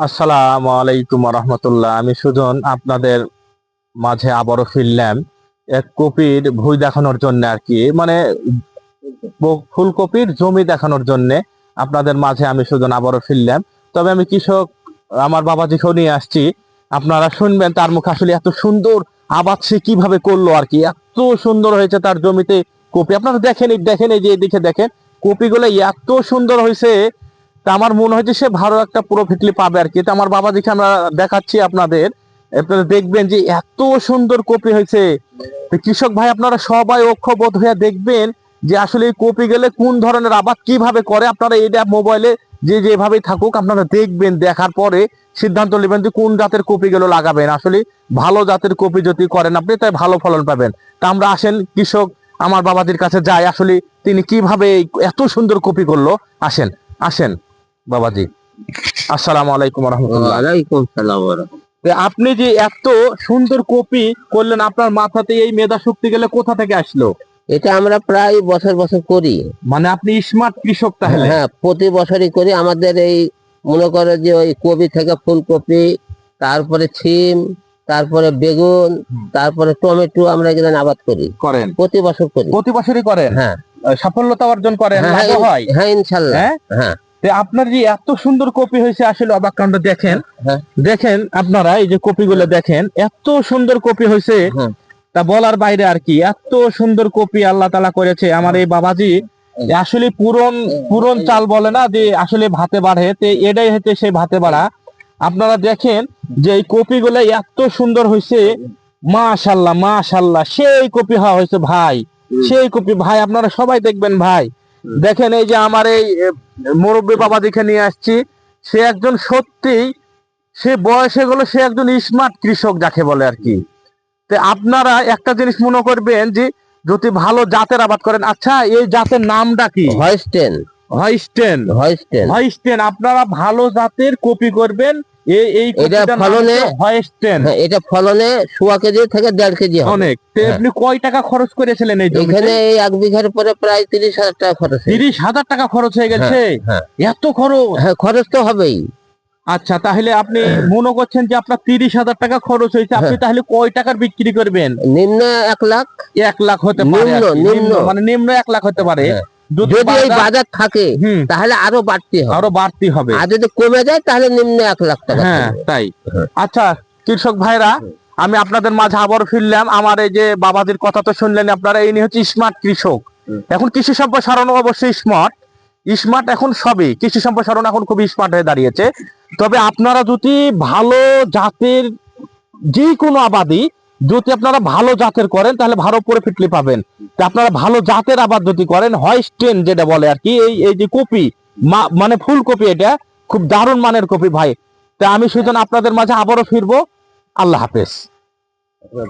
আসসালামু আলাইকুম রহমতুল্লাহ। আমি সুজন আপনাদের মাঝে আবারও ফিরলাম এক কপির ভুঁই দেখানোর জন্য আর কি, মানে ফুলকপির জমি দেখানোর জন্য আপনাদের মাঝে আমি সুজন আবারও ফিরলাম। তবে আমি কৃষক আমার বাবাজিকেও নিয়ে আসছি, আপনারা শুনবেন তার মুখে আসলে এত সুন্দর আবাদ সে কিভাবে করলো আর কি। এত সুন্দর হয়েছে তার জমিতে কপি, আপনারা দেখেন এই যে এদিকে দেখেন কপিগুলো এত সুন্দর হয়েছে। তা আমার মনে হয় যে সে ভালো একটা প্রফিটলি পাবে আর কি। তো আমার বাবাজিকে আমরা দেখাচ্ছি আপনাদের, আপনারা দেখবেন যে এত সুন্দর কপি হয়েছে। তো কৃষক ভাই আপনারা সবাই ঐক্যবদ্ধ হয়ে দেখবেন যে আসলে এই কপি গেলে কোন ধরনের আবাদ কিভাবে করে। আপনারা এটা মোবাইলে যেভাবেই থাকুক আপনারা দেখবেন, দেখার পরে সিদ্ধান্ত নেবেন যে কোন জাতের কপি গুলো লাগাবেন। আসলে ভালো জাতের কপি যদি করেন আপনি তাই ভালো ফলন পাবেন। তা আমরা আসেন কৃষক আমার বাবাজির কাছে যাই, আসলে তিনি কিভাবে এত সুন্দর কপি করলো। আসেন আসেন বাবাজি। আসসালামু আলাইকুম রহমতুল্লাহ। ওয়ালাইকুম সালাম ওয়া রাহমাতুল্লাহ। আপনি যে এত সুন্দর কপি করলেন, আপনার মাথাতে এই মেধা শক্তি গেলে কোথা থেকে আসলো? এটা আমরা প্রায় বছর বছর করি। মানে আপনি স্মার্ট কৃষক তাহলে? হ্যাঁ, প্রতি বছরই করি। আমাদের এই মনে করে যে ওই কপি থেকে ফুলকপি, তারপরে সিম, তারপরে বেগুন, তারপরে টমেটো আমরা এগুলো আবাদ করি। করেন? প্রতি বছর করি। প্রতি বছরই করেন? হ্যাঁ। সাফল্যতা অর্জন করেন? হ্যাঁ লাভ হয়? হ্যাঁ ইনশাল্লাহ। হ্যাঁ হ্যাঁ তো আপনার যে এত সুন্দর কপি হয়েছে আসলে অবাক কাণ্ড। দেখেন হ্যাঁ দেখেন আপনারা এই যে কপিগুলো দেখেন এত সুন্দর কপি হয়েছে, হ্যাঁ। তা বলার বাইরে আর কি। এত সুন্দর কপি আল্লাহ তাআলা করেছে আমার এই বাবাজি। আসলে পুরন পুরন চাল বলে না যে আসলে ভাতে বাড়ে, তো এটাই হচ্ছে সেই ভাতে বাড়া। আপনারা দেখেন যে এই কপিগুলো এত সুন্দর হয়েছে, মাশাআল্লাহ মাশাআল্লাহ, সেই কপি হওয়া হয়েছে ভাই, সেই কপি ভাই। আপনারা সবাই দেখবেন ভাই। দেখেন এই যে আমার এই মুরব্বী বাবাজিকে নিয়ে আসছি, সে একজন সত্যি, সে বয়সে গুলো সে একজন স্মার্ট কৃষক যাকে বলে আর কি। তো আপনারা একটা জিনিস মনে করবেন যে যদি ভালো জাতের আবাদ করেন। আচ্ছা এই জাতের নামটা কি? হলস্টেইন। হলস্টেইন। হলস্টেইন। হলস্টেইন। আপনারা ভালো জাতের কপি করবেন। এই এটা কপিটার নাম ফলনে হচ্ছে হলস্টেইন। হ্যাঁ, এটা ফলনে 1.5 কেজি থেকে 1.5 কেজি হবে। অনেক। তো হ্যাঁ। আপনি কয় টাকা খরচ করেছিলেন এই জমিতে? এখানে এই 1 বিঘার পরে প্রায় 30,000 টাকা খরচ হয়েছে। 30,000 টাকা খরচ হয়ে গেছে? হ্যাঁ। এত খরচ? হ্যাঁ, খরচ তো হবেই। আচ্ছা তাহলে আপনি মনে করছেন যে আপনার 30,000 টাকা খরচ হয়েছে, আপনি হ্যাঁ। তাহলে কয় টাকার বিক্রি করবেন? নিম্ন 1 লাখ। 1 লাখ হতে পারে আর কি। নিম্ন। মানে নিম্ন 1 লাখ হতে পারে। হ্যাঁ। যদি এই বাজার থাকে তাহলে আরো বাড়তি হবে। আরো বাড়তি হবে। আর যদি কমে যায় তাহলে নিম্ন 1 লাখ টাকা। হ্যাঁ তাই। আচ্ছা কৃষক ভাইরা, আমি আপনাদের মাঝে আবার ফিরলাম। আমার এই যে বাবাজির কথা তো শুনলেন আপনারা, ইনি হচ্ছে স্মার্ট কৃষক। এখন কৃষি সম্প্রসারণ অবশ্যই স্মার্ট, স্মার্ট এখন সবই কৃষি সম্প্রসারণ এখন খুব স্মার্ট হয়ে দাঁড়িয়েছে। তবে আপনারা যদি ভালো জাতের যে কোনো আবাদই যদি আপনারা ভালো জাতের করেন তাহলে ভালো প্রফিটলি পাবেন। তা আপনারা ভালো জাতের আবাদ যদি করেন, হলস্টেইন যেটা বলে আর কি, এই যে কপি মানে ফুলকপি, এটা খুব দারুণ মানের কপি ভাই। তা আমি সুতরাং আপনাদের মাঝে আবারও ফিরবো। আল্লাহ হাফেজ।